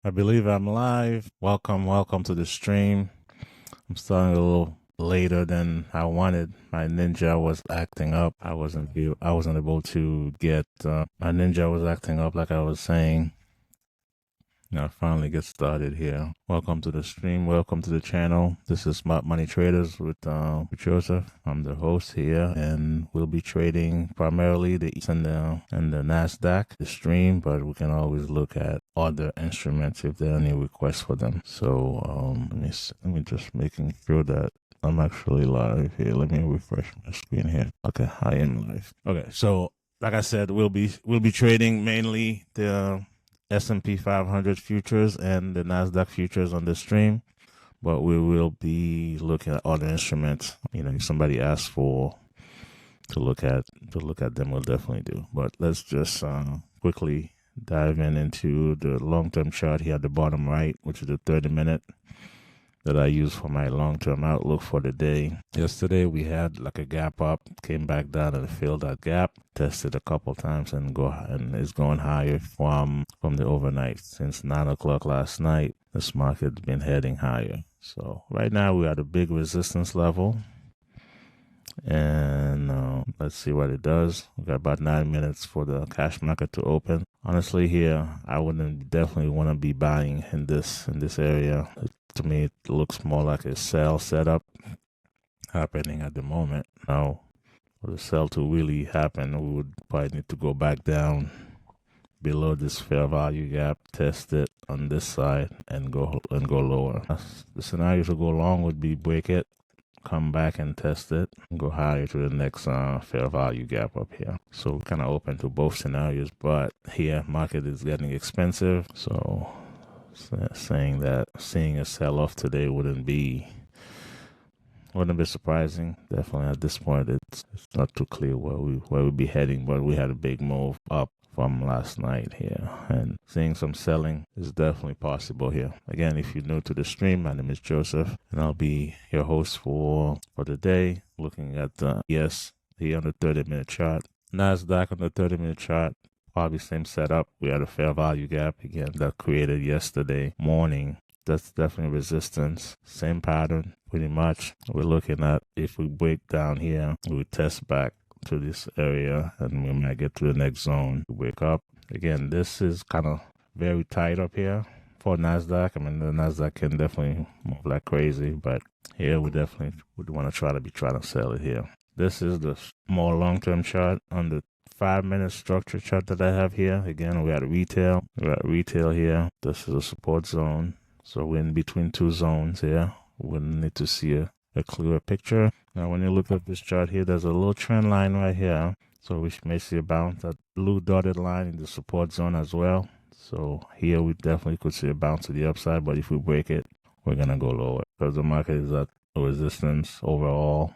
I believe I'm live. Welcome to the stream. I'm starting a little later than I wanted. My ninja was acting up. I wasn't able to get my ninja was acting up like I was saying. Now finally get started here. Welcome to the stream. Welcome to the channel. This is Smart Money Traders with Joseph. I'm the host here, and we'll be trading primarily the ETH and the Nasdaq. The stream, but we can always look at other instruments if there are any requests for them. So let me just making sure that I'm actually live here. Let me refresh my screen here. Okay, I am live. Okay, so like I said, we'll be trading mainly the S&P 500 futures and the Nasdaq futures on the stream, but we will be looking at other instruments. If somebody asks for to look at them, we'll definitely do. But let's just quickly dive into the long-term chart here at the bottom right, which is the 30-minute that I use for my long-term outlook for the day. Yesterday we had like a gap up, came back down and filled that gap, tested a couple times and is going higher from the overnight. Since 9 o'clock last night, this market's been heading higher. So right now we're at a big resistance level, and let's see what it does. We got about 9 minutes for the cash market to open. Honestly, here I wouldn't definitely want to be buying in this area. To me, it looks more like a sell setup happening at the moment. Now, for the sell to really happen, we would probably need to go back down below this fair value gap, test it on this side, and go lower. The scenario to go long would be break it, come back and test it, and go higher to the next fair value gap up here. So we're kind of open to both scenarios, but here market is getting expensive, so saying that seeing a sell-off today wouldn't be surprising. Definitely at this point, it's not too clear where we'd be heading, but we had a big move up from last night here, and seeing some selling is definitely possible here. Again, if you're new to the stream, my name is Joseph, and I'll be your host for the day, looking at the ES here on the 30-minute chart, Nasdaq on the 30-minute chart. Probably same setup. We had a fair value gap again that created yesterday morning. That's definitely resistance. Same pattern, pretty much. We're looking at if we break down here, we test back to this area and we might get to the next zone. We wake up. Again, this is kind of very tight up here for NASDAQ. I mean, the NASDAQ can definitely move like crazy, but here we definitely would want to try to sell it here. This is the more long-term chart on the 5-minute structure chart that I have here. Again, we're at retail. We're at retail here. This is a support zone. So we're in between two zones here. We need to see a clearer picture. Now, when you look at this chart here, there's a little trend line right here. So we may see a bounce. That blue dotted line in the support zone as well. So here we definitely could see a bounce to the upside. But if we break it, we're going to go lower because the market is at a resistance overall.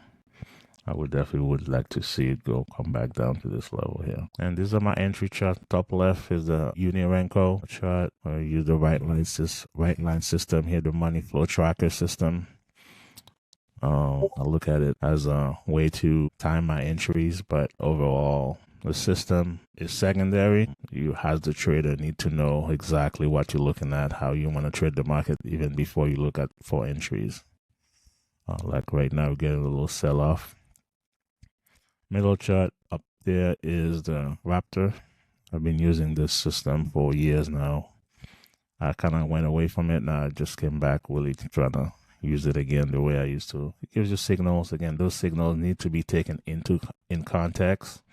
I would definitely like to see it come back down to this level here. And these are my entry chart. Top left is the Unirenko chart. I use the right line system here, the money flow tracker system. I look at it as a way to time my entries, but overall, the system is secondary. You, as the trader, need to know exactly what you're looking at, how you want to trade the market, even before you look at for entries. Like right now, we're getting a little sell-off. Middle chart up there is the Raptor. I've been using this system for years now. I kind of went away from it. Now I just came back really trying to use it again the way I used to. It gives you signals. Again, those signals need to be taken in context.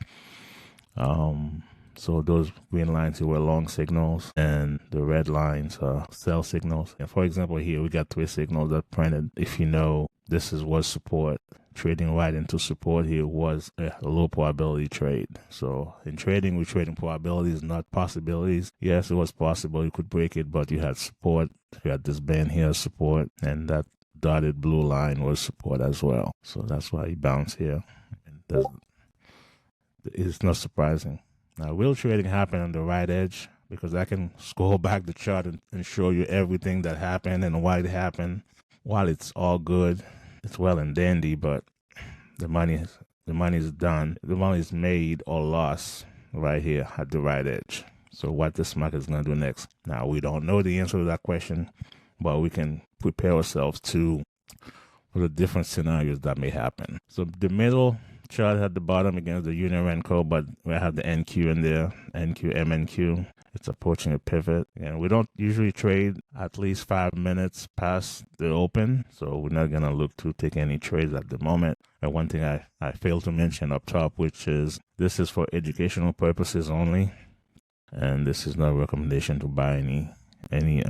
So those green lines here were long signals, and the red lines are sell signals. And for example, here we got 3 signals that printed. If you know, this was support. Trading right into support here was a low probability trade. So in trading, we're trading probabilities, not possibilities. Yes, it was possible you could break it, but you had support. You had this band here, support, and that dotted blue line was support as well. So that's why you bounce here. It's not surprising. Now, will trading happen on the right edge? Because I can scroll back the chart and show you everything that happened and why it happened. While it's all good, it's well and dandy, but the money is done. The money is made or lost right here at the right edge. So what this market is going to do next. Now, we don't know the answer to that question, but we can prepare ourselves for the different scenarios that may happen. So the middle chart at the bottom against the Union Renko, but we have the NQ in there, NQ, MNQ. It's approaching a pivot, and we don't usually trade at least 5 minutes past the open, so we're not going to look to take any trades at the moment. And one thing I failed to mention up top, which is this is for educational purposes only, and this is not a recommendation to buy any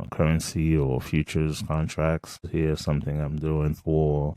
currency or futures contracts. Here's something I'm doing for,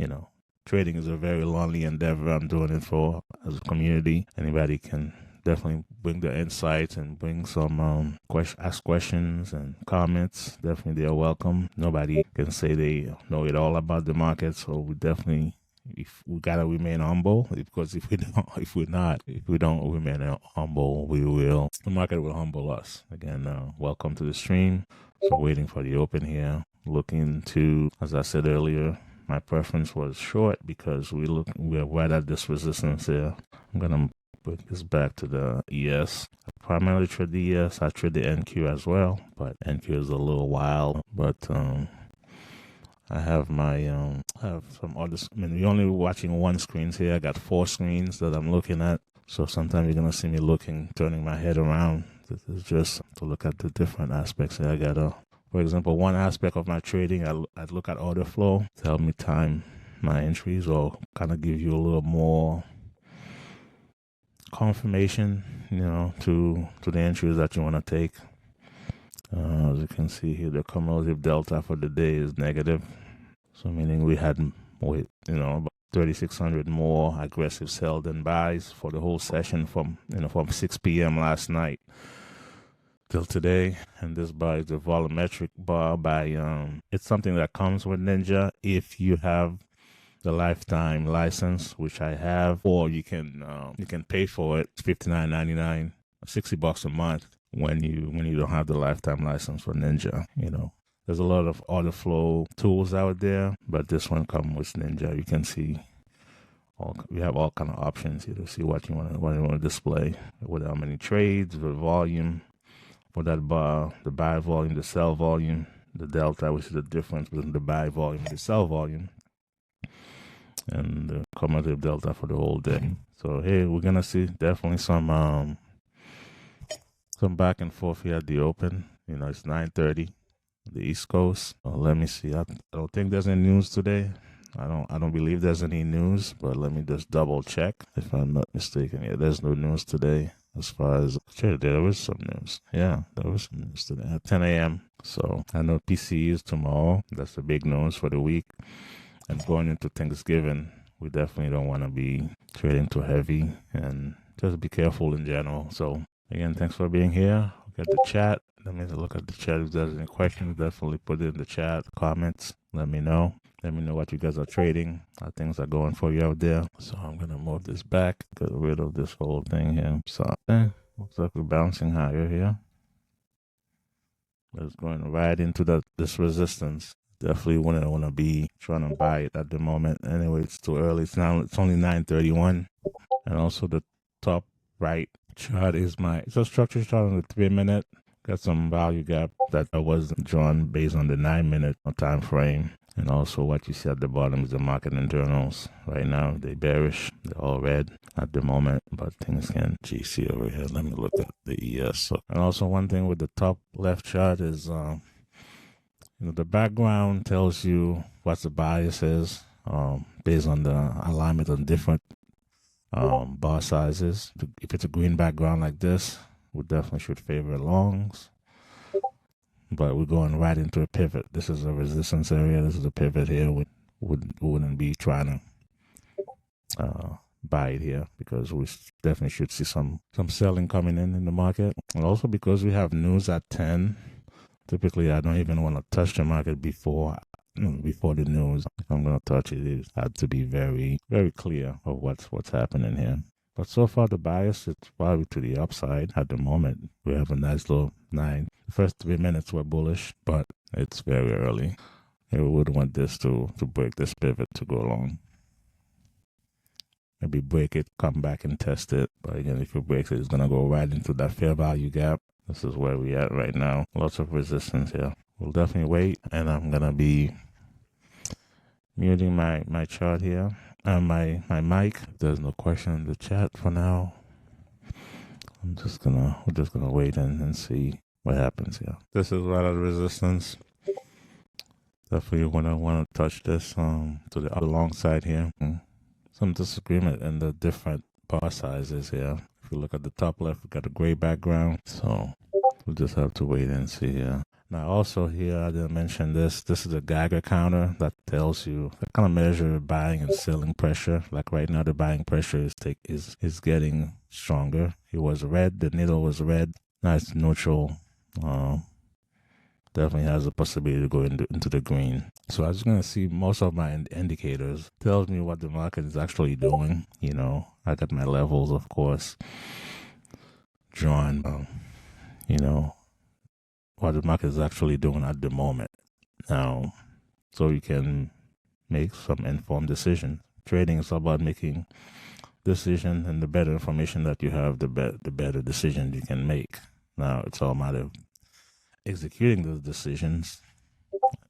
trading is a very lonely endeavor. I'm doing it for as a community. Anybody can definitely bring their insights and bring some ask questions and comments. Definitely they're welcome. Nobody can say they know it all about the market, so we definitely, if we gotta remain humble, because if we don't remain humble, the market will humble us. Again, welcome to the stream. So waiting for the open here, looking to, as I said earlier, my preference was short because we're right at this resistance here. I'm gonna put this back to the ES. I primarily trade the ES. I trade the NQ as well, but NQ is a little wild. But I have I have some others. I mean, you're only watching one screen here. I got 4 screens that I'm looking at. So sometimes you're gonna see me turning my head around. This is just to look at the different aspects here. I got for example, one aspect of my trading, I'd look at order flow to help me time my entries or kind of give you a little more confirmation, to the entries that you want to take. As you can see here, the cumulative delta for the day is negative. So meaning we had, about 3,600 more aggressive sell than buys for the whole session from 6 p.m. last night till today. And this bar is the volumetric bar it's something that comes with Ninja if you have the lifetime license, which I have, or you can pay for it. It's $59.99, $60 a month when you don't have the lifetime license for Ninja. There's a lot of order flow tools out there, but this one comes with Ninja. You can see we have all kind of options here to see what you want to display, with how many trades, the volume for that bar, the buy volume, the sell volume, the delta, which is the difference between the buy volume and the sell volume, and the cumulative delta for the whole day. So here we're gonna see definitely some back and forth here at the open. It's 9:30, the East Coast. Let me see. I don't think there's any news today. I don't believe there's any news, but let me just double check if I'm not mistaken. Yeah, there's no news today. As far as there was some news. Yeah, there was some news today at 10 a.m. So I know PCE is tomorrow. That's the big news for the week. And going into Thanksgiving, we definitely don't want to be trading too heavy, and just be careful in general. So again, thanks for being here. Look at the chat. Let me look at the chat. If there's any questions, definitely put it in the chat, comments. Let me know. Let me know what you guys are trading, how things are going for you out there. So I'm going to move this back, get rid of this whole thing here. So looks like we're bouncing higher here. It's going right into this resistance. Definitely wouldn't want to be trying to buy it at the moment. Anyway, it's too early. It's only 9:31. And also the top right chart it's a structure chart on the 3-minute. Got some value gap that was drawn based on the 9-minute time frame. And also what you see at the bottom is the market internals. Right now, they're bearish. They're all red at the moment, but things can GC over here. Let me look at the ES. And also one thing with the top left chart is, the background tells you what the bias is based on the alignment on different bar sizes. If it's a green background like this, we definitely should favor longs. But we're going right into a pivot. This is a resistance area. This is a pivot here. We wouldn't be trying to buy it here because we definitely should see some selling coming in the market. And also because we have news at 10, typically I don't even want to touch the market before the news. If I'm going to touch it, it has to be very, very clear of what's happening here. But so far, the bias is probably to the upside at the moment. We have a nice low 9. The first 3 minutes were bullish, but it's very early. And we would want this to break this pivot to go long. maybe break it, come back and test it. But again, if it breaks it, it's going to go right into that fair value gap. This is where we at right now. Lots of resistance here. We'll definitely wait, and I'm going to be muting my chart here. My mic. If there's no question in the chat for now, we're just gonna wait and see what happens here. This is right at resistance. Definitely wanna touch this to the other long side here. Some disagreement in the different bar sizes here. If you look at the top left, we got a gray background, so we'll just have to wait and see here. Now, also here, I didn't mention this. This is a Geiger counter that tells you, that kind of measure buying and selling pressure. Like right now, the buying pressure is getting stronger. It was red. The needle was red. Now it's neutral. Definitely has a possibility to go into the green. So I was going to see most of my indicators. Tells me what the market is actually doing. You know, I got my levels, of course, drawn. You know, what the market is actually doing at the moment. Now, so you can make some informed decisions. Trading is about making decisions, and the better information that you have, the better decision you can make. Now, it's all a matter of executing those decisions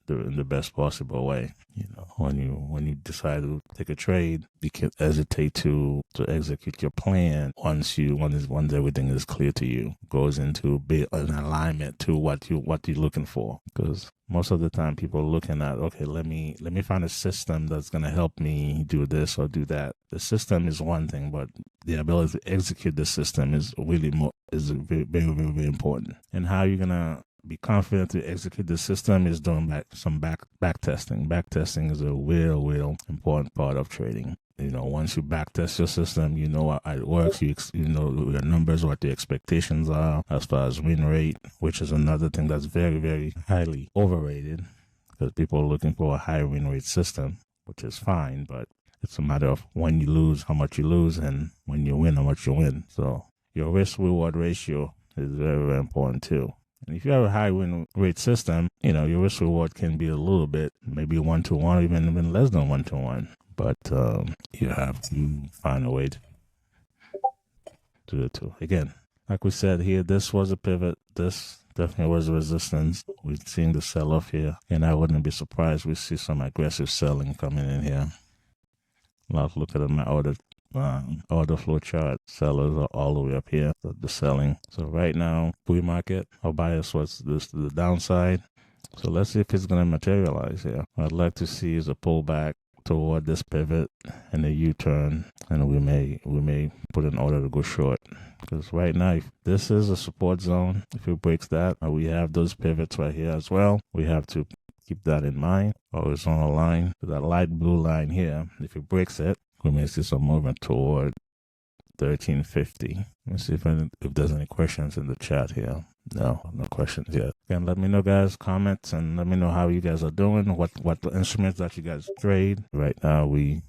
in the best possible way. You know, when you decide to take a trade, you can hesitate to execute your plan once everything is clear to you, goes into an alignment to what you're looking for. Because most of the time people are looking at, okay, let me find a system that's going to help me do this or do that. The system is one thing, but the ability to execute the system is really very, very, very important. And how you're going to be confident to execute the system is doing some back testing. Back testing is a real important part of trading. You know, once you back test your system, you know how it works. You know your numbers, what the expectations are as far as win rate, which is another thing that's very, very highly overrated, because people are looking for a high win rate system, which is fine, but it's a matter of when you lose, how much you lose, and when you win, how much you win. So your risk reward ratio is very, very important too. And if you have a high win rate system, you know, your risk reward can be a little bit, maybe 1-to-1, even less than 1-to-1. But you have to find a way to do it too. Again, like we said here, this was a pivot. This definitely was a resistance. We're seeing the sell-off here. And I wouldn't be surprised we see some aggressive selling coming in here. Let's look at my order flow chart. Sellers are all the way up here, the selling. So right now, pre-market, our bias was this to the downside. So let's see if it's going to materialize here. What I'd like to see is a pullback toward this pivot and a U-turn, and we may put an order to go short. Because right now, if this is a support zone, if it breaks that, we have those pivots right here as well. We have to keep that in mind. Horizontal line, that light blue line here, if it breaks it, we may see some movement toward 1350. Let me see if there's any questions in the chat here. No questions yet. Again, let me know, guys, comments, and let me know how you guys are doing, what the instruments that you guys trade. Right now, it's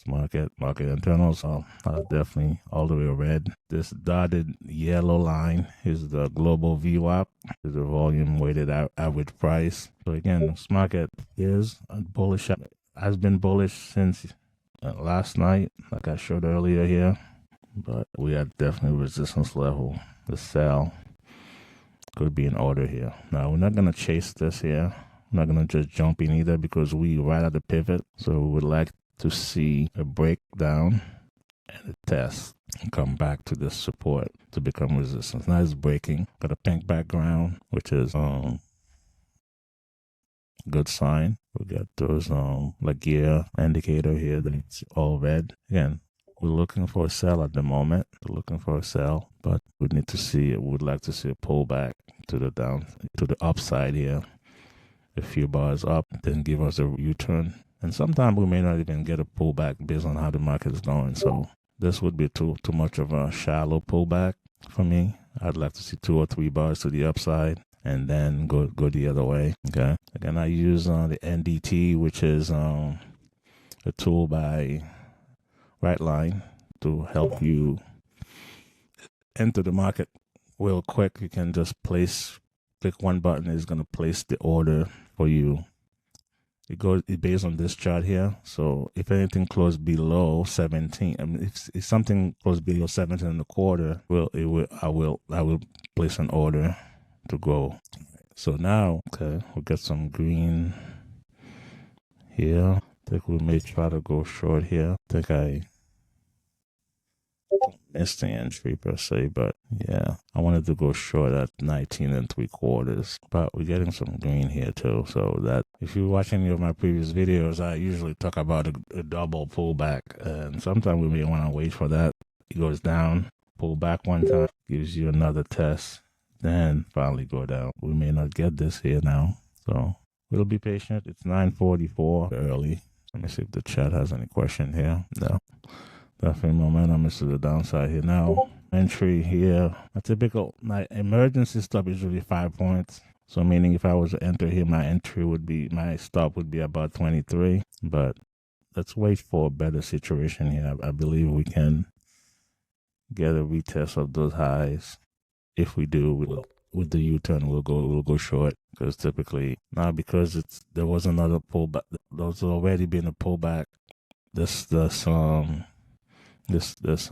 market internals are definitely all the way red. This dotted yellow line is the global VWAP, is the volume weighted average price. So again, this market is bullish, has been bullish since last night, like I showed earlier here. But we are definitely resistance level. The sell could be in order here. Now, we're not going to chase this here. We're not going to just jump in either, because we right at the pivot. So we would like to see a breakdown and a test and come back to this support to become resistance. Now it's breaking. Got a pink background, which is good sign. We got those like gear indicator here that's all red. Again, we're looking for a sell at the moment. We're looking for a sell, but we need to see it. We'd like to see a pullback to the upside here. A few bars up, then give us a U-turn. And sometimes we may not even get a pullback based on how the market is going. So this would be too much of a shallow pullback for me. I'd like to see 2 or 3 bars to the upside and then go the other way. Okay. Again, I use the NDT, which is a tool by Rightline to help you enter the market real quick. You can just click one button, it's going to place the order for you it based on this chart here. So if anything closed below 17, I mean, if something closed below 17 and a quarter, I will place an order to go. So now, okay, we'll get some green here. I think we may try to go short here. I think I missed the entry per se, but yeah, I wanted to go short at 19 and 3/4, but we're getting some green here too. So that if you watch any of my previous videos, I usually talk about a double pullback, and sometimes we may want to wait for that. It goes down, pull back one time, gives you another test, then finally go down. We may not get this here now, so we'll be patient. It's 9:44 early. Let me see if the chat has any question here. No. Definitely momentum is to the downside here now. Entry here. My emergency stop is usually 5 points. So meaning if I was to enter here, my stop would be about 23. But let's wait for a better situation here. I believe we can get a retest of those highs. If we do, with the U-turn, we'll go short. Because typically now, because there was another pullback. There's already been a pullback. This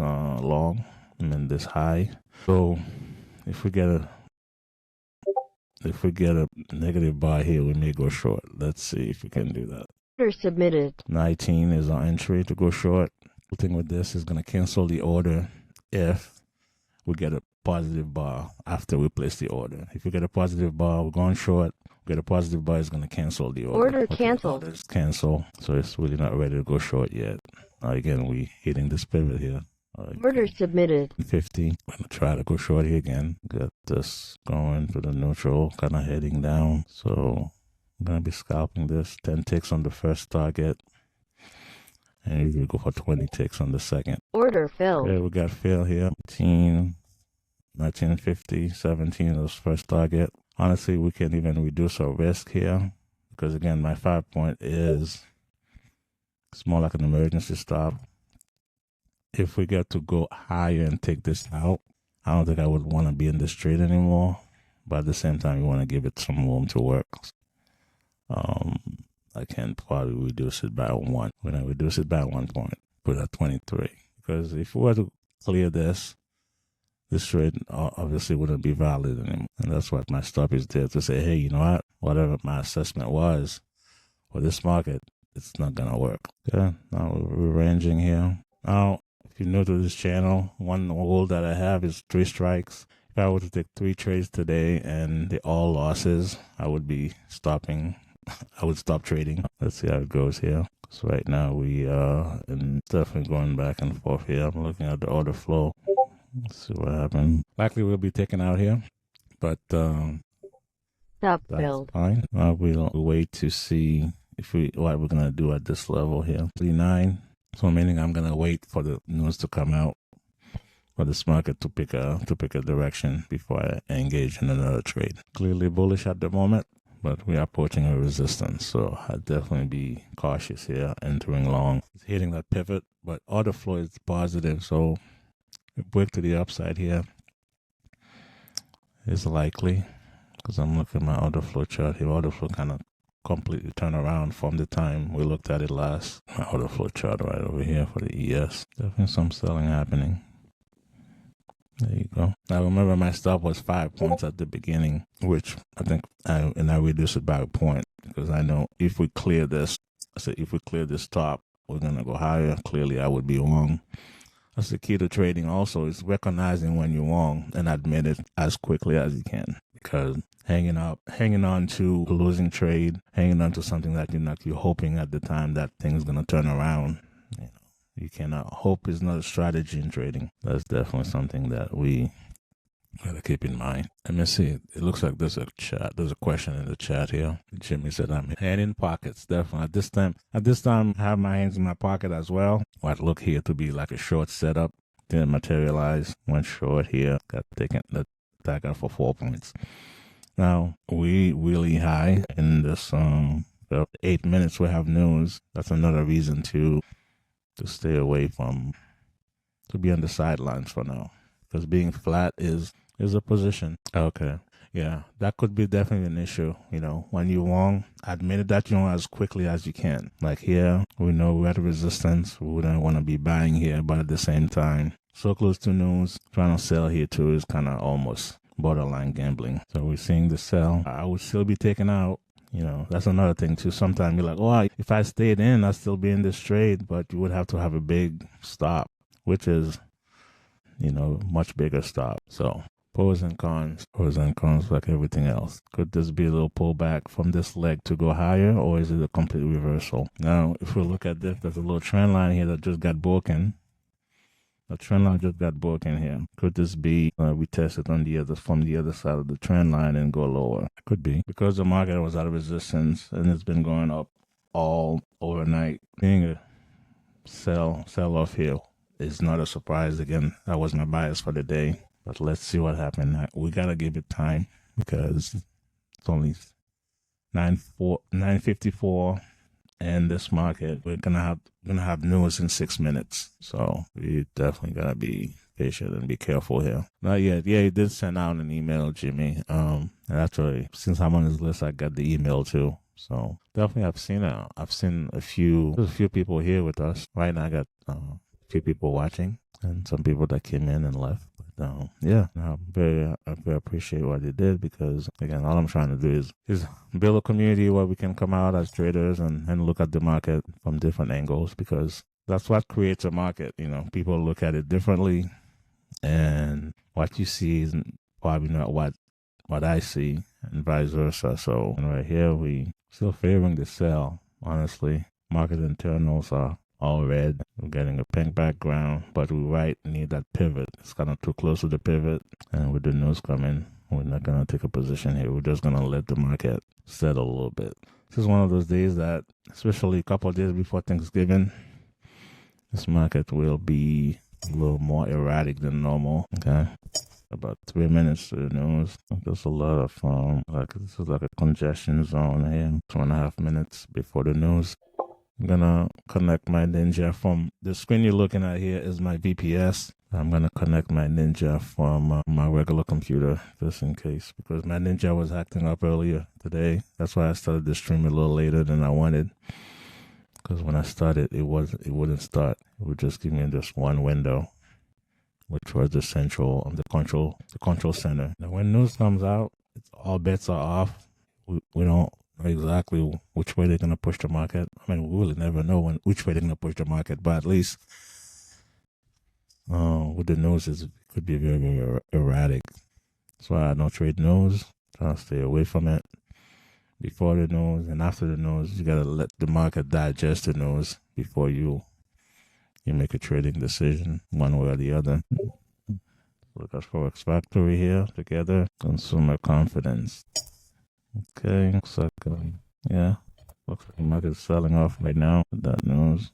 long, and then this high. So if we get a negative bar here, we may go short. Let's see if we can do that. Order submitted. 19 is our entry to go short. The thing with this is going to cancel the order if we get a positive bar after we place the order. If we get a positive bar, we're going short. Get a positive bar, is going to cancel the order. Order canceled. Orders cancel. So it's really not ready to go short yet. Again, we hitting this pivot here. Order submitted. 50. I'm going to try to go short here again. Get this going to the neutral, kind of heading down. So I'm going to be scalping this. 10 ticks on the first target. And usually go for 20 ticks on the second. Order filled. Okay, we got fill here. 1950, 17 is first target. Honestly, we can even reduce our risk here. Because again, my 5 point is... it's more like an emergency stop. If we get to go higher and take this out, I don't think I would want to be in this trade anymore. But at the same time, you want to give it some room to work. I can probably reduce it by 1. We're going to reduce it by 1 point. Put it at 23. Because if we were to clear this trade obviously wouldn't be valid anymore. And that's what my stop is there to say, hey, you know what? Whatever my assessment was for this market, it's not going to work. Okay, now we're ranging here. Now, if you're new to this channel, one rule that I have is 3 strikes. If I were to take 3 trades today and they're all losses, I would be stopping. I would stop trading. Let's see how it goes here. So right now we are definitely going back and forth here. I'm looking at the order flow. Let's see what happened. Likely we'll be taken out here, but Stop that's filled. fine. We'll wait to see what we're gonna do at this level here. 39. So meaning I'm gonna wait for the news to come out for this market to pick a direction before I engage in another trade. Clearly bullish at the moment, but we are approaching a resistance. So I'd definitely be cautious here, entering long. It's hitting that pivot, but order flow is positive. So a break to the upside here is likely, because I'm looking at my order flow chart here. Order flow kind of completely turned around from the time we looked at it last. My order flow chart right over here for the ES. Definitely some selling happening. There you go. Now remember, my stop was 5 points at the beginning, which I think I reduced it by a point, because I know if we clear this, top, we're gonna go higher. Clearly, I would be wrong. That's the key to trading. Also, is recognizing when you're wrong and admit it as quickly as you can. Because hanging on to a losing trade, hanging on to something that you're hoping at the time that thing's gonna turn around. You cannot. Hope is not a strategy in trading. That's definitely something that we gotta keep in mind. Let me see. It looks like there's a chat. There's a question in the chat here. Jimmy said, "I'm hand in pockets." Definitely. At this time, I have my hands in my pocket as well. What look here to be like a short setup. Didn't materialize. Went short here. Got taken. That got for 4 points. Now we really high in this 8 minutes. We have news. That's another reason to stay away from, to be on the sidelines for now, because being flat is a position. Okay. Yeah, that could be definitely an issue. When you're wrong, admit that you're wrong as quickly as you can. Like here, we know we're at resistance. We wouldn't want to be buying here, but at the same time, so close to news, trying to sell here too is kind of almost borderline gambling. So we're seeing the sell. I would still be taken out. That's another thing too. Sometimes you're like, if I stayed in, I'd still be in this trade, but you would have to have a big stop, which is, much bigger stop. So pros and cons like everything else. Could this be a little pullback from this leg to go higher, or is it a complete reversal? Now, if we look at this, there's a little trend line here that just got broken. The trend line just got broken here. Could this be we tested from the other side of the trend line and go lower? Could be, because the market was out of resistance and it's been going up all overnight. Being a sell off here is not a surprise. Again, that was my bias for the day. But let's see what happened. We gotta give it time because it's only 9:54. And this market, we're gonna have news in 6 minutes, so we definitely gotta be patient and be careful here. Not yet. Yeah, he did send out an email, Jimmy. And actually, since I'm on his list, I got the email too. So definitely, I've seen a few people here with us right now. I got a few people watching and some people that came in and left. Yeah, I very appreciate what they did, because again, all I'm trying to do is build a community where we can come out as traders and look at the market from different angles, because that's what creates a market. People look at it differently, and what you see is probably not what I see, and vice versa. So right here, we still favoring the sell. Honestly, market internals are all red. We're getting a pink background, but we need that pivot. It's kind of too close to the pivot, and with the news coming, we're not going to take a position here. We're just going to let the market settle a little bit. This is one of those days that, especially a couple of days before Thanksgiving, this market will be a little more erratic than normal. Okay, about 3 minutes to the news. There's a lot of this is like a congestion zone here. 2.5 minutes before the news. I'm gonna connect my Ninja from the screen you're looking at here is my VPS. I'm gonna connect my Ninja from my regular computer, just in case, because my Ninja was acting up earlier today. That's why I started the stream a little later than I wanted, because when I started, it wouldn't start. It would just give me just one window, which was the control center. Now, when news comes out, all bets are off. We don't know exactly which way they're going to push the market. I mean, we really never know which way they're going to push the market, but at least with the news, it could be very, very erratic. That's why I don't trade news. Try to stay away from it. Before the news and after the news, you got to let the market digest the news before you make a trading decision one way or the other. Look at Forex Factory here together. Consumer confidence. Okay, looks like the market's selling off right now with that news.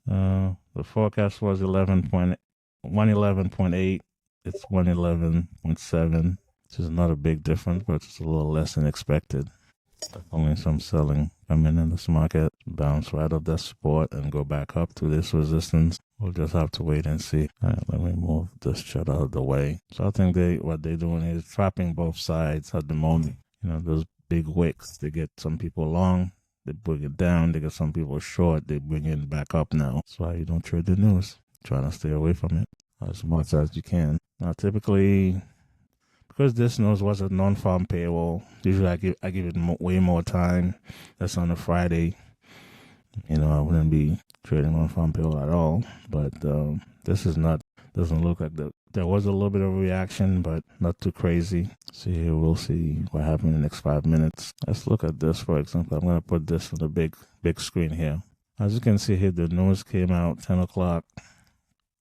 The forecast was 111.8. It's 111.7, which is not a big difference, but it's a little less than expected. Only some selling coming in this market, bounce right up that support and go back up to this resistance. We'll just have to wait and see. All right, let me move this chart out of the way. So I think what they're doing is trapping both sides at the moment. Those big wicks, they get some people long, they bring it down, they get some people short, they bring it back up now. That's why you don't trade the news. Try to stay away from it as much as you can. Now, typically, because this news was a non-farm payroll, usually I give it way more time. That's on a Friday. I wouldn't be trading non-farm payroll at all. But this doesn't look like there was a little bit of reaction, but not too crazy. So here we'll see what happens in the next 5 minutes. Let's look at this, for example. I'm going to put this on the big screen here. As you can see here, the news came out 10 o'clock.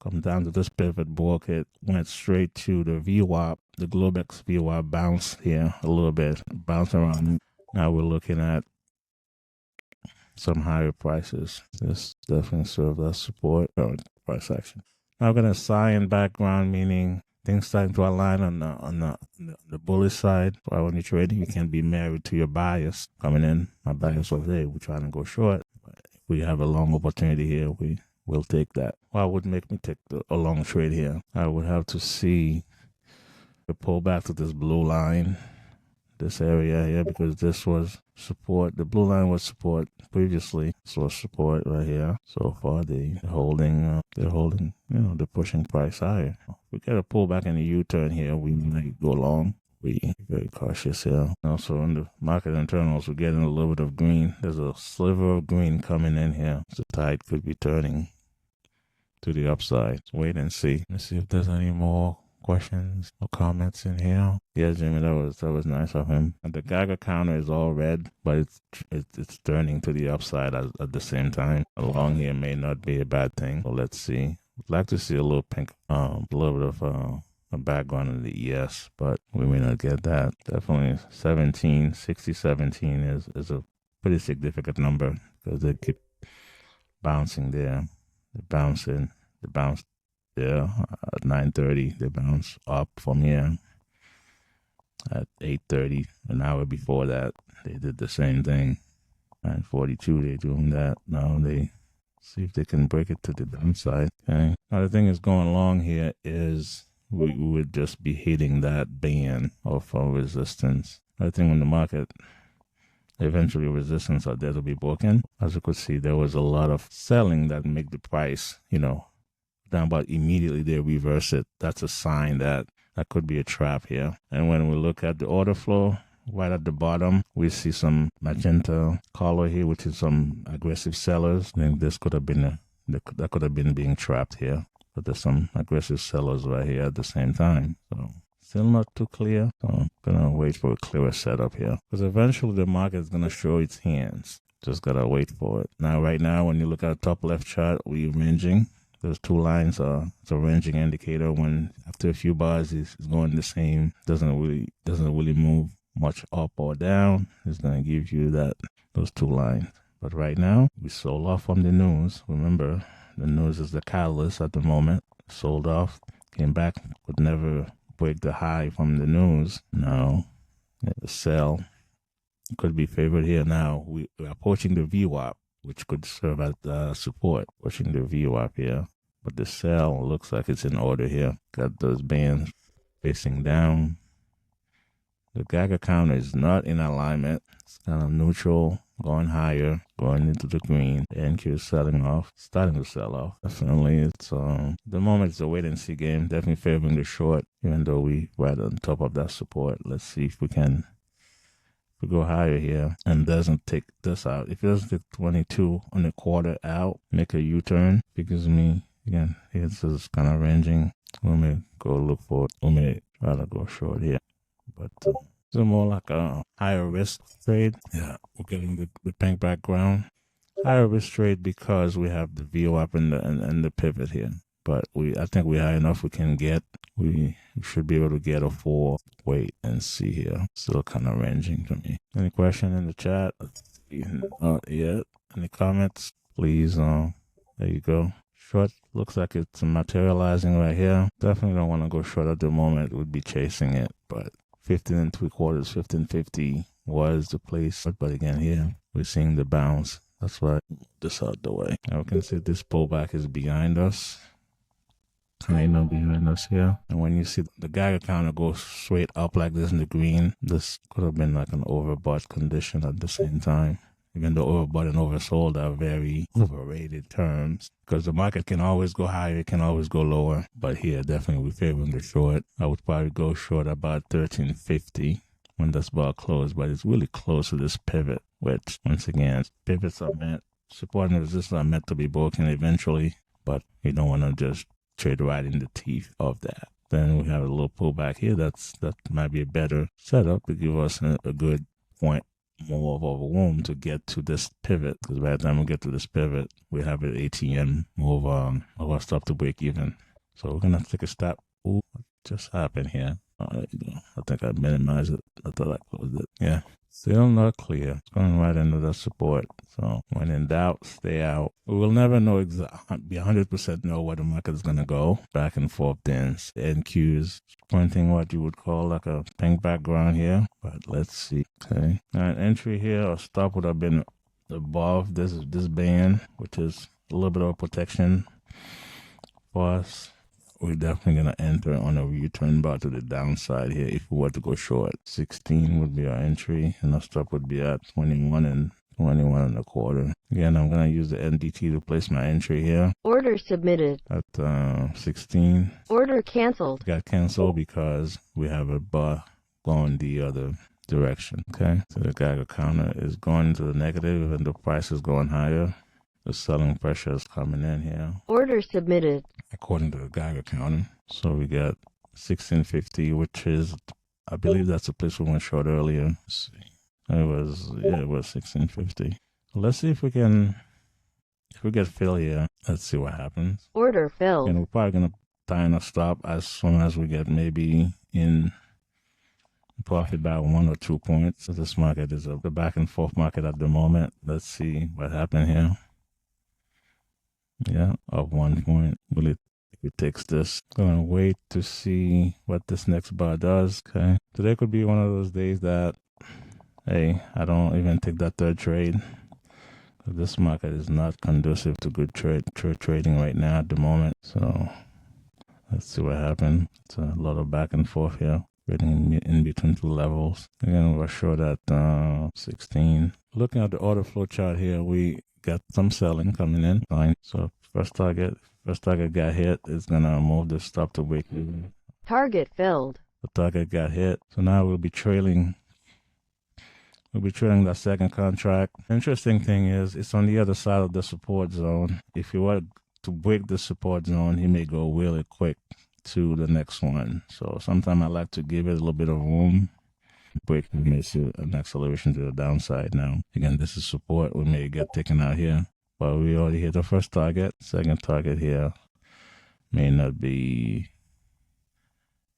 Come down to this pivot, broke it, went straight to the VWAP. The Globex VWAP bounced here a little bit, bounced around. Now we're looking at some higher prices. This definitely served as support or price action. Now we're going to sign background, meaning things starting to align on the bullish side. Why when you're trading, you can't be married to your bias coming in. My bias was, hey, we're trying to go short. But if we have a long opportunity here, we'll take that. What would make me take a long trade here? I would have to see to pull back to this blue line, this area here, because this was support. The blue line was support previously. This was support right here. So far, they're holding, they're pushing price higher. If we get a pullback in the U-turn here, we might go long. Be very cautious here. Also, in the market internals, we're getting a little bit of green. There's a sliver of green coming in here. The tide could be turning to the upside. Let's wait and see. Let's see if there's any more questions or comments in here. Yeah, Jimmy, that was nice of him. And the Geiger counter is all red, but it's turning to the upside at the same time. Along here may not be a bad thing. So let's see. I'd like to see a little pink, a little bit of a background in the ES, but we may not get that. Definitely 17 is a pretty significant number because they keep bouncing there. They bounce there at 9:30. They bounce up from here at 8:30. An hour before that, they did the same thing. 9:42, they're doing that. Now they see if they can break it to the downside. Okay. Now the thing is going along here is we would just be hitting that band of resistance. I think when the market eventually resistance are there to be broken, as you could see, there was a lot of selling that make the price, down, but immediately they reverse it. That's a sign that could be a trap here. And when we look at the order flow, right at the bottom, we see some magenta color here, which is some aggressive sellers. I think this could have been that could have been being trapped here. But there's some aggressive sellers right here at the same time. So still not too clear. So I'm going to wait for a clearer setup here. Because eventually the market is going to show its hands. Just got to wait for it. Now, right now, when you look at the top left chart, we're ranging. Those two lines it's a ranging indicator. When after a few bars, it's going the same. Doesn't really move much up or down. It's going to give you those two lines. But right now, we sold off on the news. Remember, the news is the catalyst at the moment. Sold off, came back, could never break the high from the news. Now, the sell could be favored here. Now, we're approaching the VWAP, which could serve as support. Approaching the VWAP here. But the sell looks like it's in order here. Got those bands facing down. The Geiger counter is not in alignment. It's kind of neutral, going higher, going into the green. The NQ is selling off, starting to sell off. Definitely, it's the moment it's a wait and see game. Definitely favoring the short, even though we right on top of that support. Let's see if we can. If we go higher here and doesn't take this out. If it doesn't take 22 and a quarter out, make a U-turn. Because me again, it's just kind of ranging. We may go look for it. We may try to go short here. But it's more like a higher risk trade. Yeah, we're getting the pink background. Higher risk trade because we have the VWAP and the pivot here. But I think we're high enough we can get. We should be able to get a 4. Wait and see here. Still kind of ranging for me. Any question in the chat? Not yet. Any comments? Please. There you go. Short looks like it's materializing right here. Definitely don't want to go short at the moment. We'd be chasing it, but 15 3/4, 15.50 was the place. But again, here we're seeing the bounce. That's why this out the way. Now we can see this pullback is behind us. Kind of behind us here. And when you see the Geiger counter go straight up like this in the green, this could have been like an overbought condition at the same time. Even though overbought and oversold are very overrated terms, because the market can always go higher, it can always go lower. But here, definitely we're favoring the short. I would probably go short about 13.50 when this bar closed, but it's really close to this pivot, which, once again, pivots are meant, support and resistance are meant to be broken eventually, but you don't want to just trade right in the teeth of that. Then we have a little pullback here. That might be a better setup to give us a good point more of a room to get to this pivot, because by the time we get to this pivot, we have an ATM of our stop to break even. So we're gonna take a stop. Ooh, what just happened here? I think I minimized it. I thought I closed it. Yeah, still not clear. It's going right into the support. So when in doubt, stay out. We will never know be 100% know where the market is gonna go. Back and forth then. NQs pointing what you would call like a pink background here. But let's see. Okay. Now an entry here or stop would have been above this band, which is a little bit of protection for us. we're definitely going to enter on a return bar to the downside here if we were to go short. 16 would be our entry, and our stop would be at 21 and 21.25. Again, I'm going to use the NDT to place my entry here. Order submitted. At 16. Order canceled. Got canceled because we have a bar going the other direction. Okay, so the Geiger counter is going to the negative and the price is going higher. The selling pressure is coming in here. Order submitted. According to the Geiger counter. So we got 1650, which is, I believe that's the place we went short earlier. Let's see. It was 1650. Let's see if we get fill here. Let's see what happens. Order filled. And we're probably going to tie in a stop as soon as we get maybe in profit by 1 or 2 points. So this market is the back and forth market at the moment. Let's see what happened here. Yeah, up 1 point. Will it, if it takes this? Gonna wait to see what this next bar does. Okay. Today could be one of those days that, hey, I don't even take that third trade. This market is not conducive to good trading right now at the moment. So let's see what happens. It's a lot of back and forth here. Trading in between two levels. Again, we're short at 16. Looking at the order flow chart here, we got some selling coming in. Fine. So first target got hit. It's gonna move the stop to break even. Target filled. The target got hit. So now we'll be trailing. We'll be trailing that second contract. Interesting thing is, it's on the other side of the support zone. If you were to break the support zone, he may go really quick to the next one. So sometimes I like to give it a little bit of room. Break, we may see an acceleration to the downside now. Again, this is support. We may get taken out here. But we already hit the first target. Second target here may not be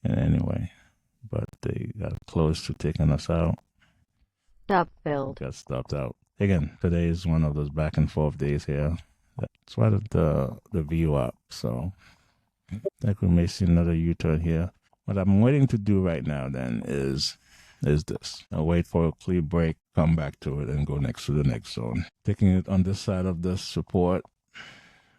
in any way. But they got close to taking us out. Stop filled. Got stopped out. Again, today is one of those back and forth days here. That's why the view up. So I think we may see another U-turn here. What I'm waiting to do right now then is this. I'll wait for a clear break, come back to it, and go next to the next zone. Taking it on this side of the support,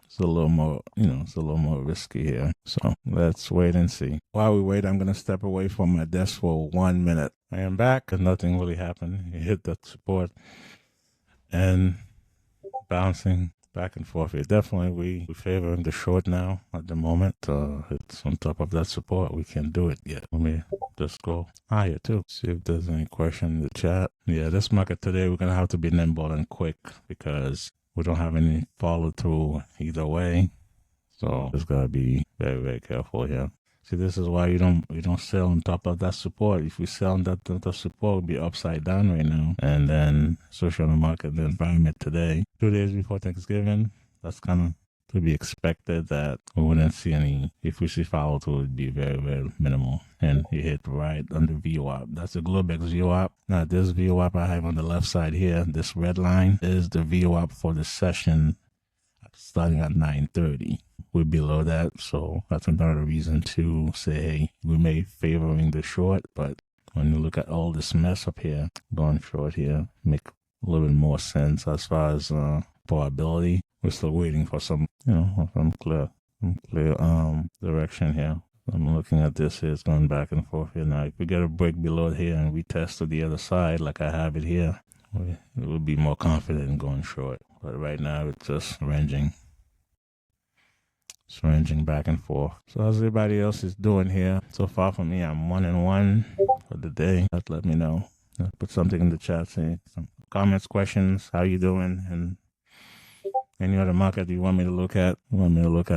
it's a little more, it's a little more risky here. So let's wait and see. While we wait, I'm going to step away from my desk for 1 minute. I am back and nothing really happened. You hit that support and bouncing back and forth here. Definitely, we favor the short now at the moment. It's on top of that support. We can't do it yet. Let me just go higher too. See if there's any question in the chat. Yeah, this market today, we're going to have to be nimble and quick because we don't have any follow through either way. So just got to be very, very careful here. See, this is why you don't sell on top of that support. If we sell on that support, we'll be upside down right now. And then social market, the environment today, 2 days before Thanksgiving, that's kind of to be expected that we wouldn't see any. If we see follow through, it would be very, very minimal. And you hit right on the VWAP. That's the Globex VWAP. Now, this VWAP I have on the left side here, this red line is the VWAP for the session starting at 9:30. We're below that, so that's another reason to say, hey, we may favoring the short, but when you look at all this mess up here, going short here, make a little bit more sense as far as probability. We're still waiting for some, some clear direction here. I'm looking at this here, it's going back and forth here. Now, if we get a break below here and we test to the other side, like I have it here, we will be more confident in going short. But right now, it's just ranging. It's ranging back and forth. So how's everybody else is doing here? So far for me, I'm 1-1 for the day. Let me know. Put something in the chat, say some comments, questions, how you doing, and any other market you want me to look at. We can look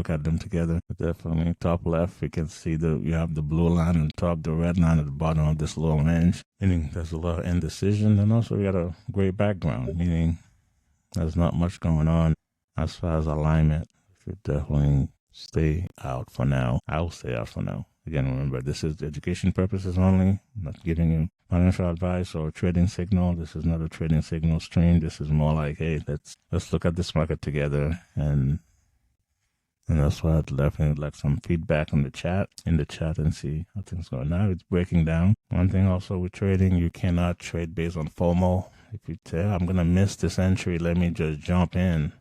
at them together. Definitely top left, you can see you have the blue line on top, the red line at the bottom of this little range, meaning there's a lot of indecision. And also we got a gray background, meaning there's not much going on as far as alignment. Should definitely stay out for now. I'll stay out for now. Again, remember, this is education purposes only. I'm not giving you financial advice or trading signal. This is not a trading signal stream. This is more like, hey, let's look at this market together. And that's why I'd definitely like some feedback in the chat and see how things go. Now it's breaking down. One thing also with trading, you cannot trade based on FOMO. If you tell, I'm going to miss this entry, let me just jump in.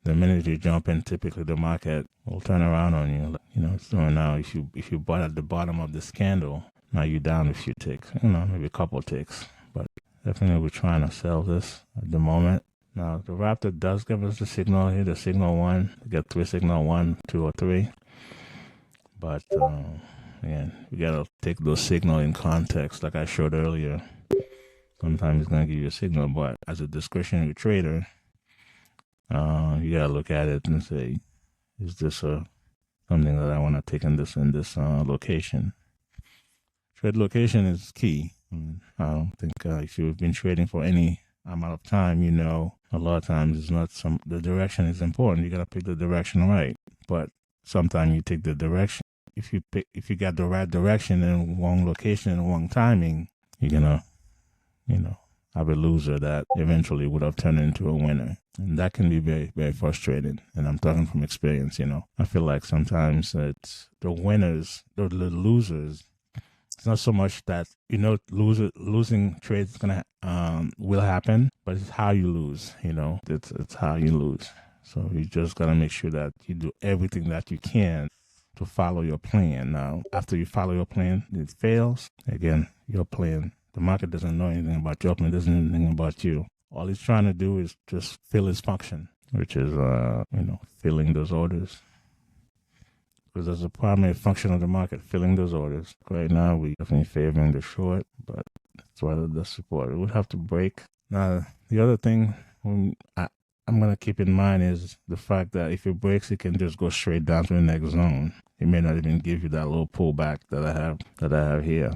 the minute you jump in, typically the market will turn around on you. So now if you bought at the bottom of this candle, now you're down a few ticks, maybe a couple ticks. But definitely we're trying to sell this at the moment. Now the Raptor does give us the signal here, the signal 1. We get 3 signal 1, 2, or 3. But again, we gotta take those signal in context, like I showed earlier. Sometimes it's gonna give you a signal, but as a discretionary trader, you gotta look at it and say, is this something that I want to take in this location? Trade location is key. I don't think if you've been trading for any amount of time, a lot of times it's not the direction is important. You gotta pick the direction right. But sometimes you take the direction. If you got the right direction in wrong location and wrong timing, you're gonna, have a loser that eventually would have turned into a winner. And that can be very, very frustrating. And I'm talking from experience, I feel like sometimes it's the winners, the losers. It's not so much that, losing trades will happen, but it's how you lose, it's how you lose. So you just got to make sure that you do everything that you can to follow your plan. Now, after you follow your plan, it fails. Again, your plan, the market doesn't know anything about your plan, doesn't know anything about you. All it's trying to do is just fill its function, which is, filling those orders. Because that's the primary function of the market, filling those orders. Right now, we're definitely favoring the short, but that's why the support. It would have to break. Now, the other thing I'm going to keep in mind is the fact that if it breaks, it can just go straight down to the next zone. It may not even give you that little pullback that I have here.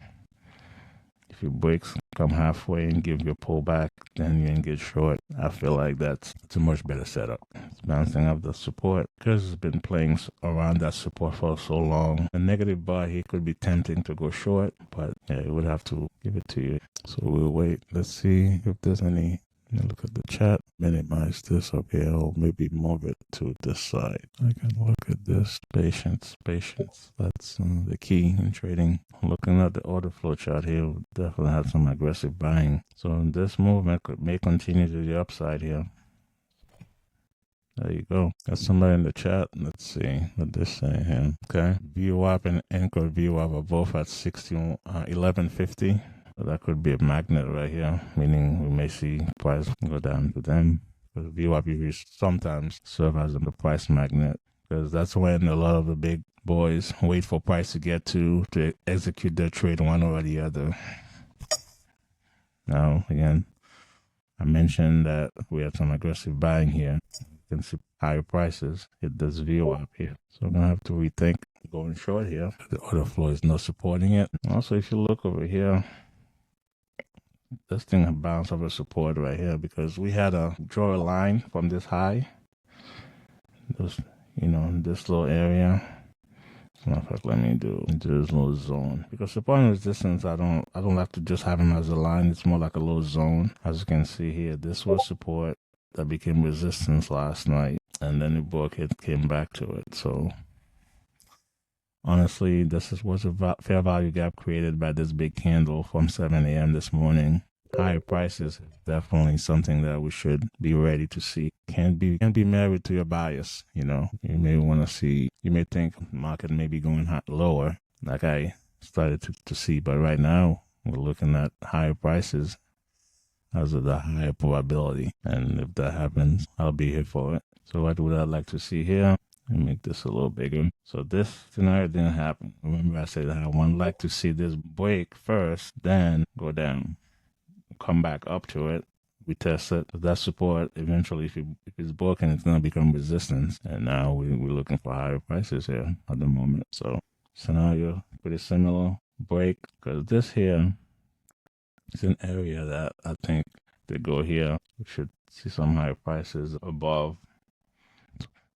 If it breaks, come halfway and give you a pullback, then you engage short. I feel like it's a much better setup. It's bouncing up the support because it's been playing around that support for so long. A negative bar here could be tempting to go short, but yeah, it would have to give it to you. So we'll wait. Let's see if there's any. Look at the chat, minimize this up here, or maybe move it to this side. I can look at this. Patience. That's the key in trading. Looking at the order flow chart here, we definitely have some aggressive buying. So this movement may continue to the upside here. There you go. Got somebody in the chat. Let's see what they're saying here. Okay. VWAP and Anchor VWAP are both at 1150. So that could be a magnet right here, meaning we may see price go down to them. Because VWAP sometimes serve as the price magnet, because that's when a lot of the big boys wait for price to get to execute their trade one or the other. Now, again, I mentioned that we had some aggressive buying here. You can see higher prices. It does VWAP here. So I'm going to have to rethink going short here. The order flow is not supporting it. Also, if you look over here, this thing bounced over support right here because we had to draw a line from this high. In this little area. So in fact, let me do this little zone. Because support and resistance, I don't like to just have them as a line. It's more like a little zone. As you can see here, this was support that became resistance last night. And then the broke it, came back to it. So honestly, this was a fair value gap created by this big candle from 7 a.m. this morning. Higher prices is definitely something that we should be ready to see. Can't be married to your bias. You may want to see. You may think the market may be going lower, like I started to see. But right now, we're looking at higher prices as the higher probability. And if that happens, I'll be here for it. So what would I like to see here? And make this a little bigger. So this scenario didn't happen. Remember I said I would like to see this break first, then go down, come back up to it. We test it. That support, eventually, if it's broken, it's going to become resistance. And now we're looking for higher prices here at the moment. So scenario, pretty similar. Break, because this here is an area that I think they go here. We should see some higher prices above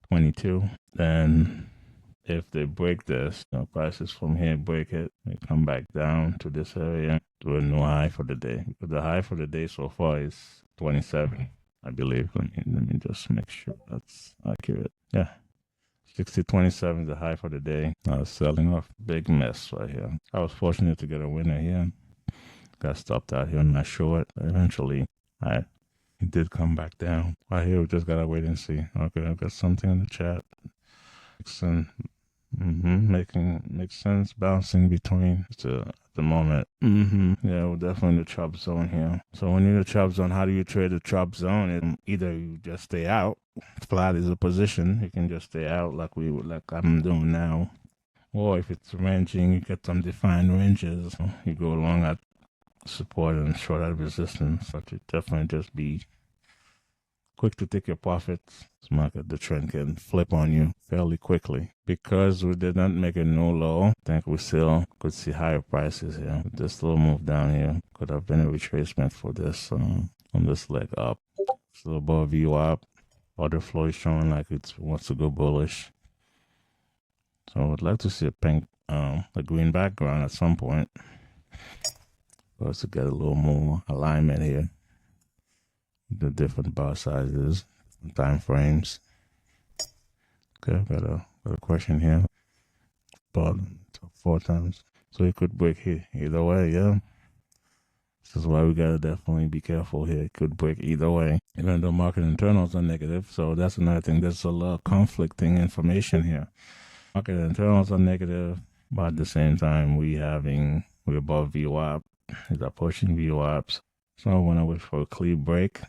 22. Then if they break this, prices from here break it, they come back down to this area to a new high for the day. Because the high for the day so far is 27, I believe. Let me just make sure that's accurate. Yeah. 60.27 is the high for the day. I was selling off. Big mess right here. I was fortunate to get a winner here. Got stopped out here on my short. Eventually, I It did come back down. Right here, we just gotta wait and see. Okay, I've got something in the chat. Makes sense. Bouncing between at the moment. Yeah, we're definitely in the chop zone here. So when you're in the chop zone, how do you trade the chop zone? Either you just stay out. Flat is a position. You can just stay out like I'm doing now. Or if it's ranging, you get some defined ranges. You go along at support and short at resistance. But you definitely just be quick to take your profits. This market, the trend can flip on you fairly quickly. Because we did not make a no low, I think we still could see higher prices here. This little move down here could have been a retracement for this on this leg up. Still above VWAP. Order flow is showing like it wants to go bullish. So I would like to see a green background at some point for us to get a little more alignment here. The different bar sizes, time frames. Okay, I've got a question here. But 4 times. So it could break here either way, yeah. This is why we gotta definitely be careful here. It could break either way. Even though market internals are negative, so that's another thing. There's a lot of conflicting information here. Market internals are negative, but at the same time we're above VWAP. It's approaching VWAPs. So I wanna wait for a clear break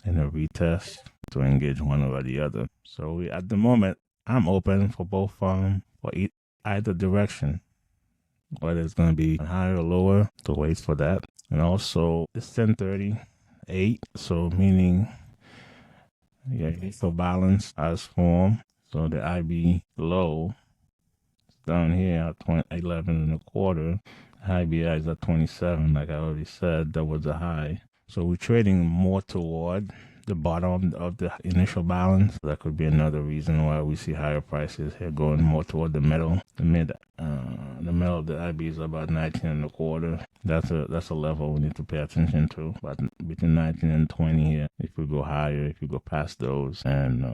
and a retest to engage one over the other. So at the moment, I'm open for both for either direction. Whether it's going to be higher or lower, to wait for that. And also, it's 10:38, so meaning for balance as formed. So the IB low is down here at 11 and a quarter. IBI is at 27, like I already said. That was a high. So we're trading more toward the bottom of the initial balance. That could be another reason why we see higher prices here, going more toward the middle. The middle of the IB is about 19 and a quarter. That's a level we need to pay attention to. But between 19 and 20 here, if we go higher, if we go past those, and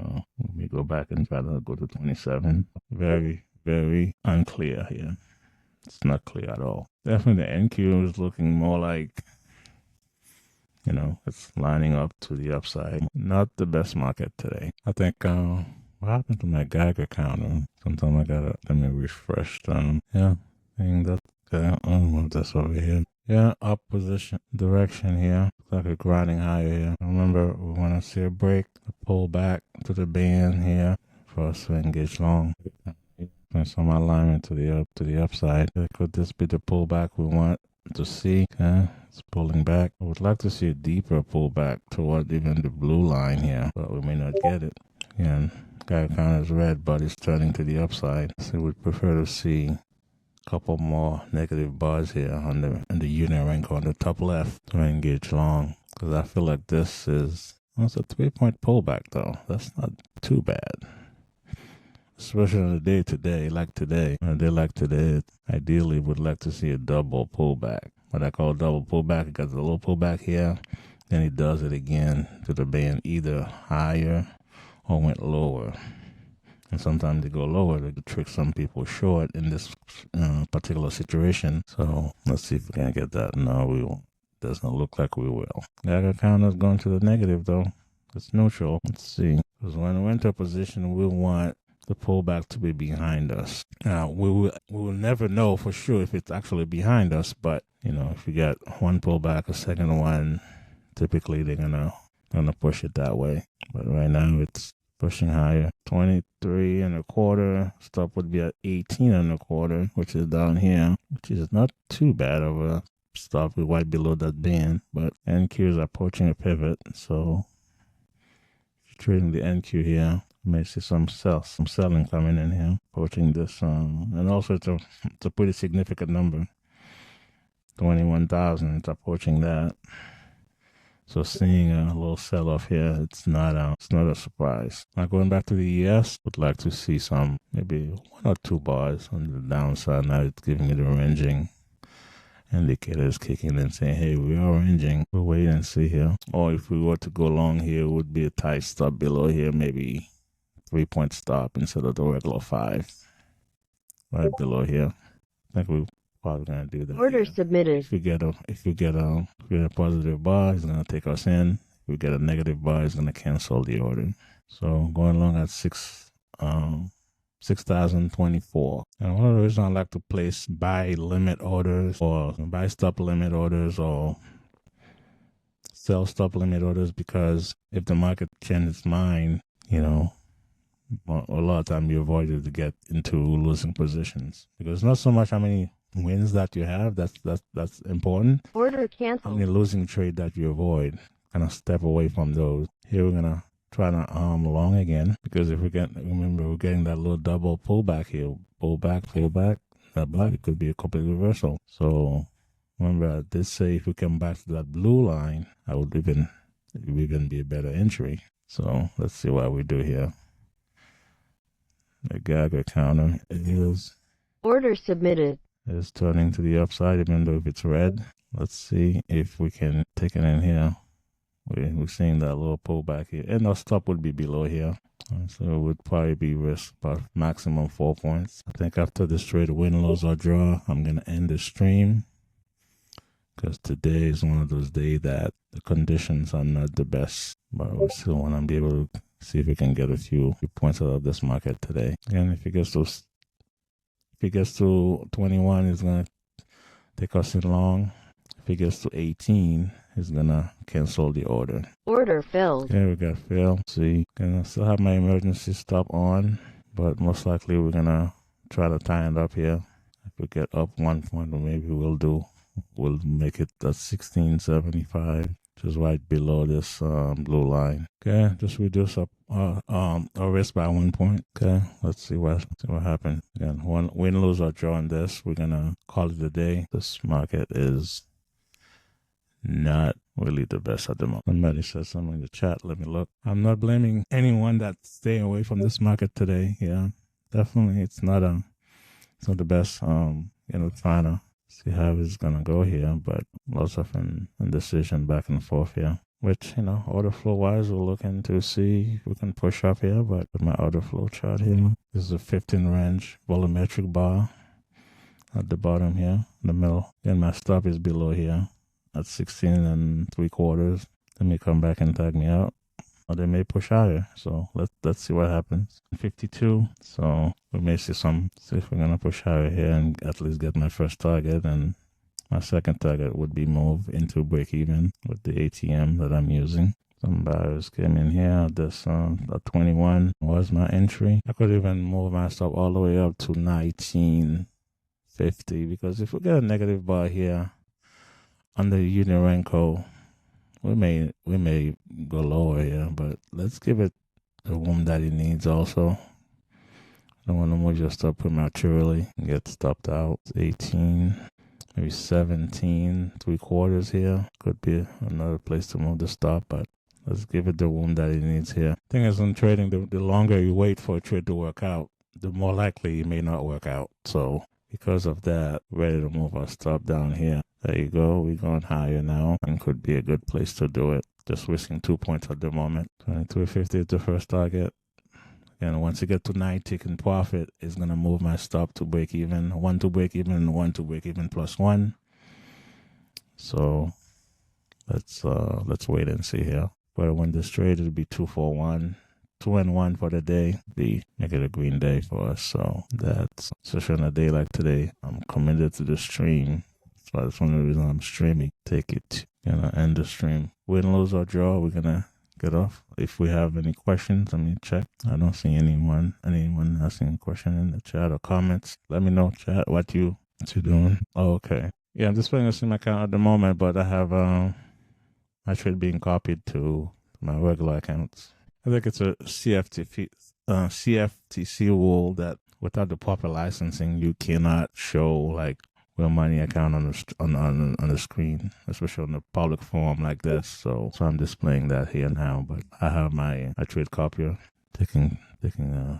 we go back and try to go to 27, very, very unclear here. It's not clear at all. Definitely the NQ is looking more like, it's lining up to the upside. Not the best market today. I think, what happened to my Geiger counter? Sometime let me refresh them. Yeah, I think that's okay. I'll move this over here. Yeah, up position direction here. Looks like a grinding higher here. Remember, we want to see a break, a pull back to the band here for us to engage long. And some alignment to the upside. Could this be the pullback we want to see? Okay, it's pulling back. I would like to see a deeper pullback toward even the blue line here, but we may not get it. Again, Geiger counter is red, but it's turning to the upside. So we'd prefer to see a couple more negative bars here on the unit rank on the top left to engage long, because I feel like this is it's a 3-point pullback though. That's not too bad. Especially on a day today, like today. On a day like today, ideally would like to see a double pullback. What I call double pullback, it got a little pullback here, then it does it again to the band, either higher or went lower. And sometimes they go lower to trick some people short in this particular situation. So let's see if we can get that. No, we won't. Doesn't look like we will. Geiger counter's going to the negative though. It's neutral. Let's see. Because when we enter position, we want the pullback to be behind us. Now, we will never know for sure if it's actually behind us, but, if you get one pullback, a second one, typically they're gonna push it that way. But right now, it's pushing higher. 23 and a quarter. Stop would be at 18 and a quarter, which is down here, which is not too bad of a stop. We're right below that band, but NQ is approaching a pivot, so if you're trading the NQ here, may see some selling coming in here, approaching this, and also it's a pretty significant number, 21,000. It's approaching that, so seeing a little sell-off here, it's not a surprise. Now going back to the ES, would like to see some maybe 1 or 2 bars on the downside. Now it's giving me the ranging indicators kicking in, saying, hey, we are ranging. We'll wait and see here. Or if we were to go long here, it would be a tight stop below here, maybe 3-point stop instead of the regular 5 right below here. I think we're probably gonna do that. Order here. submitted. If we get a positive bar, it's gonna take us in. we get a negative bar, it's going to cancel the order. So going along at 6,024. And one of the reasons I like to place buy limit orders or buy stop limit orders or sell stop limit orders, because if the market changes its mind, you know, a lot of time you avoid it to get into losing positions, because not so much how many wins that you have, that's important. Order How canceled. many losing trade that you avoid, kind of step away from those. Here we're gonna try to long again, because if remember we're getting that little double pullback here, pull back, that back, it could be a complete reversal. So remember I did say if we come back to that blue line, it would even be a better entry. So let's see what we do here. The Geiger counter is Order submitted. turning to the upside, even though if it's red. Let's see if we can take it in here. We're seeing that little pullback here, and our stop would be below here. So it would probably be risk about maximum 4 points. I think after this trade, win, lose, or draw, I'm going to end the stream, because today is one of those days that the conditions are not the best. But we still want to be able to see if we can get a few points out of this market today. And if it gets to 21, it's going to take us in long. If it gets to 18, it's going to cancel the order. Order filled. Okay, we got fail. See, gonna still have my emergency stop on, but most likely we're going to try to tie it up here. If we get up 1 point, maybe we'll make it at 1675. Just right below this blue line. Okay, just reduce up our risk by 1 point. Okay, let's see what happens. Again, win, lose, or draw on this. We're gonna call it a day. This market is not really the best at the moment. Somebody said something in the chat. Let me look. I'm not blaming anyone that's staying away from this market today. Yeah, definitely, it's not the best. Trying to see how it's gonna go here, but lots of indecision back and forth here. Which, order flow wise, we're looking to see if we can push up here. But with my order flow chart here, this is a 15 range volumetric bar at the bottom here, in the middle. And my stop is below here at 16.75. They may come back and tag me out, or they may push higher. So let's see what happens. 52. So we may see if we're gonna push higher here and at least get my first target, and my second target would be move into break even with the ATM that I'm using. Some buyers came in here. This at 21 was my entry. I could even move my stop all the way up to 1950, because if we get a negative bar here on the Unirenko, we may go lower here, but let's give it the room that it needs also. I don't want to move your stop prematurely and get stopped out. 18, maybe 17.75 here. Could be another place to move the stop, but let's give it the room that it needs here. Thing is, in trading, the longer you wait for a trade to work out, the more likely it may not work out. So because of that, ready to move our stop down here. There you go. We're going higher now, and could be a good place to do it. Just risking 2 points at the moment. 23.50 is the first target. And once you get to 90 in profit, it's going to move my stop to break even. 1 to break even, and 1 to break even plus 1. So let's wait and see here. But when this trade, it'll be 241. 2-1 for the day. Make it a green day for us. So that's, especially on a day like today, I'm committed to the stream. So that's one of the reasons I'm streaming. Take it. End the stream. Win, lose, or draw, we're gonna get off. If we have any questions, check. I don't see anyone asking a question in the chat or comments. Let me know, chat, what you doing. Oh, okay. Yeah, I'm just putting this in my account at the moment, but I have my trade being copied to my regular accounts. I think it's a CFTC rule that without the proper licensing, you cannot show real money account on the screen, especially on the public forum like this. So I'm displaying that here now. But I have my trade copier taking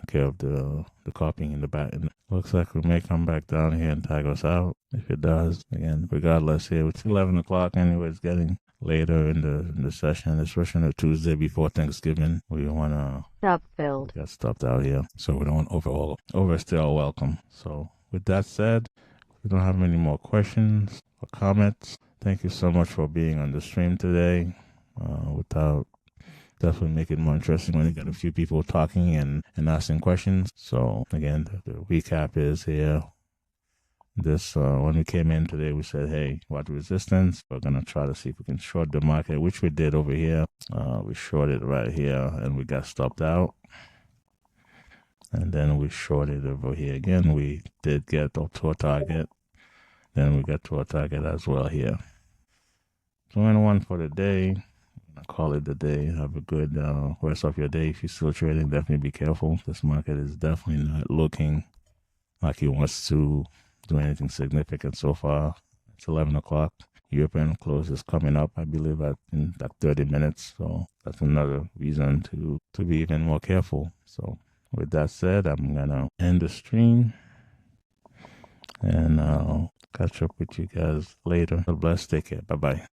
care of the copying in the back. And looks like we may come back down here and tag us out. If it does, again, regardless, here it's 11 o'clock anyway. It's getting later in the session, especially on a Tuesday before Thanksgiving. We want to Stop filled. get stopped out here, so we don't overstay our welcome. So with that said, we don't have any more questions or comments. Thank you so much for being on the stream today. without definitely make it more interesting when you got a few people talking and asking questions. So again, the recap is here. This when we came in today, we said, hey, what resistance? We're gonna try to see if we can short the market, which we did over here. We shorted right here and we got stopped out. And then we shorted over here again. We did get up to a target. Then we got to a target as well here. So in one for the day. I call it the day. Have a good rest of your day. If you're still trading, definitely be careful. This market is definitely not looking like it wants to do anything significant so far. It's 11 o'clock. European close is coming up, I believe, in like 30 minutes. So that's another reason to be even more careful. So with that said, I'm going to end the stream. And I'll catch up with you guys later. God bless. Take care. Bye-bye.